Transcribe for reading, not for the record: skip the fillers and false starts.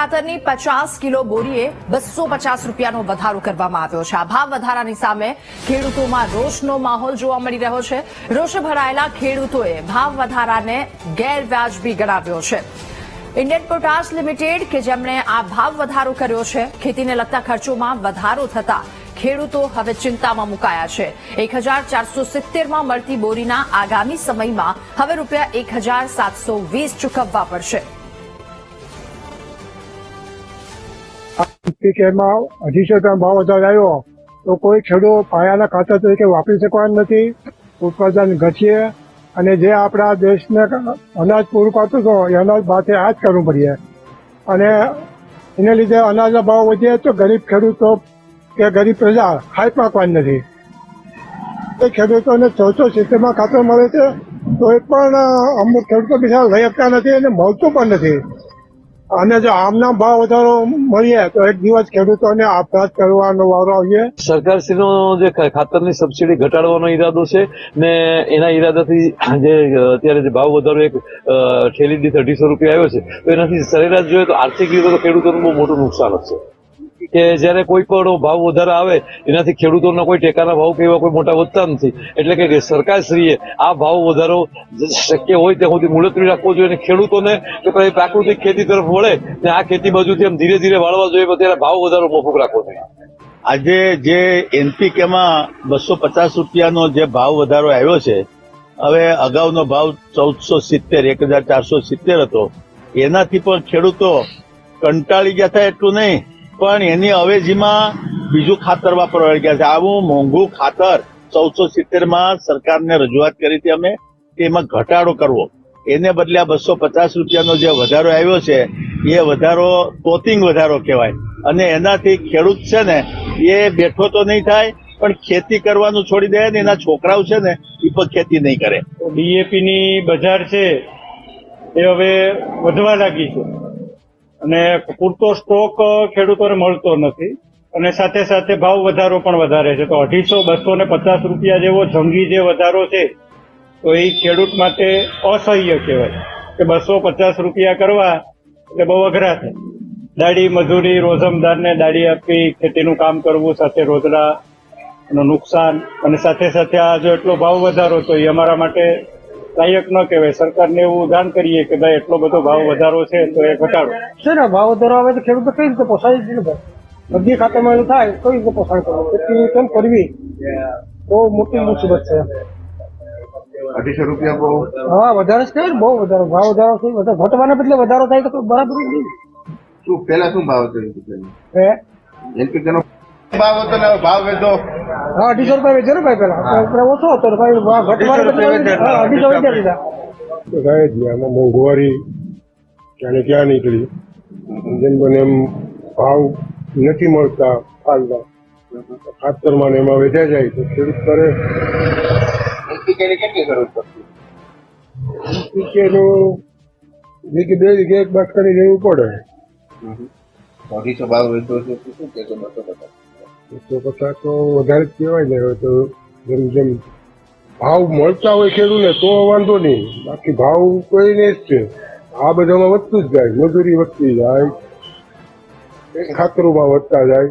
ખાતરની 50 કિલો બોરીએ 250 રૂપિયાનો વધારો કરવામાં આવ્યો છે। આ ભાવ વધારાની સામે ખેડૂતોમાં રોષનો માહોલ જોવા મળી રહ્યો છે। રોષે ભરાયેલા ખેડૂતોએ ભાવ વધારાને ગેરવાજબી ગણાવ્યો છે। ઇન્ડિયન પોટાશ લિમિટેડ કે જેમણે આ ભાવ વધારો કર્યો છે, ખેતીને લગતા ખર્ચોમાં વધારો થતા ખેડૂતો હવે ચિંતામાં મુકાયા છે। 1470માં મળતી બોરીના આગામી સમયમાં હવે રૂપિયા 1720 ચૂકવવા પડશે। કેમાં 250 ભાવ વધારો આવ્યો તો કોઈ ખેડૂત પાયાના ખાતર તરીકે વાપરી શકવાનો નથી। ઉત્પાદન ઘટશે અને જે આપણા દેશને અનાજ પૂરું પાડતું હતો એ અનાજ બાદ આ જ કરવું પડે અને એને લીધે અનાજના ભાવ વધે તો ગરીબ ખેડૂતો કે ગરીબ પ્રજા ખાઈ પાકવાની નથી। એ ખેડૂતોને 470માં ખાતર મળે છે તો એ પણ અમુક ખેડૂતો બિચારા લઈ શકતા નથી અને મળતું પણ નથી। અને જો આમના ભાવ વધારો મળીએ તો એક દિવસ ખેડૂતોને આપઘાત કરવાનો વારો આવીએ। સરકારશ્રીનો જે ખાતરની સબસિડી ઘટાડવાનો ઈરાદો છે ને એના ઈરાદાથી જે અત્યારે જે ભાવ વધારો એક થેલી દીઠ 250 રૂપિયા આવ્યો છે તો એનાથી સરેરાશ જોઈએ તો આર્થિક રીતે તો ખેડૂતોનું બહુ મોટું નુકસાન હશે કે જયારે કોઈ પણ ભાવ વધારો આવે એનાથી ખેડૂતોના કોઈ ટેકાના ભાવ કે એવા કોઈ મોટા વધતા નથી। એટલે કે સરકારશ્રીએ આ ભાવ વધારો શક્ય હોય ત્યાં સુધી મુલતવી રાખવો જોઈએ અને ખેડૂતોને પ્રાકૃતિક ખેતી તરફ વળે ને આ ખેતી બાજુથી આમ ધીરે ધીરે વાળવા જોઈએ, ત્યારે ભાવ વધારો મોકૂફ રાખવો જોઈએ। આજે જે એનપીકેમાં 250 રૂપિયાનો જે ભાવ વધારો આવ્યો છે, હવે અગાઉનો ભાવ 1470 1470 હતો, એનાથી પણ ખેડૂતો કંટાળી ગયા હતા એટલું નહીં પણ એની અવેજીમાં બીજું ખાતર વાપરવા ગયા છે। આવું મોંઘું ખાતર 1470માં સરકારને રજૂઆત કરી હતી અમે કે એમાં ઘટાડો કરવો, એને બદલે આ 250 રૂપિયાનો જે વધારો આવ્યો છે એ વધારો તોતિંગ વધારો કહેવાય અને એનાથી ખેડૂત છે ને એ બેઠો તો નહીં થાય પણ ખેતી કરવાનું છોડી દે ને એના છોકરાઓ છે ને એ પણ ખેતી નહીં કરે। ડીએપી ની બજાર છે એ હવે વધવા લાગી છે અને પૂરતો સ્ટોક ખેડૂતોને મળતો નથી અને સાથે સાથે ભાવ વધારો પણ વધારે છે। તો 250 રૂપિયા જેવો જંગી જે વધારો છે તો એ ખેડૂત માટે અસહ્ય કહેવાય કે 250 રૂપિયા કરવા એટલે બહુ અઘરા થાય। દાડી મજૂરી રોજમદારને દાડી આપી ખેતીનું કામ કરવું, સાથે રોજડાનું નુકસાન અને સાથે સાથે આ જો એટલો ભાવ વધારો તો એ અમારા માટે લાયક ન કહેવાય। સરકારને એવું જાણ કરીએ કે ભાઈ એટલો બધો ભાવ વધારો છે તો એ ઘટાડો છે ને। ભાવ વધારો આવે તો ખેડૂતો કઈ રીતે પોસાય છે? બધી ખાતામાં એવું થાય કઈ રીતે પોષણ કરવું, ખેતી કેમ કરવી, બહુ મોટી મુસીબત છે। 250 રૂપિયા બહુ હા વધારે જ કહેવાય ને, બહુ વધારો ભાવ વધારો છે। ઘટવાના બદલે વધારો થાય તો બરાબર નહીં। શું પેલા શું ભાવ હતો એનપીકેનો ભાવ હતો ને ભાવ વેચો? હા 250 રૂપિયા વેચે ને ભાઈ, પેલા ઓછો હતો ને ભાઈ, ઘટવાના બદલે 250 વેચી દીધા। તો સાહેબ આમાં મોંઘવારી ક્યાં ક્યાં નીકળી, જેમ બને એમ ભાવ નથી મળતા હાલના ખાતરમાં ને એમાં વેચાઈ જાય તો ખેડૂત કરે। એનપીકેની કેટલી જરૂર પડતી? એનપીકેનું વીઘે 2 વીઘે એક બાદ કરી લેવું પડે। 250 ભાવ વેચો છે તો શું કહેતો નતો બધા? 150 તો વધારે જ કહેવાય ને। હવે તો જેમ જેમ ભાવ મળતા હોય ખેડૂતને તો વાંધો નહીં, બાકી ભાવ કોઈને જ છે આ બધામાં વધતું જ જાય, મજૂરી વધતી જાય, ખાતરોમાં વધતા જાય।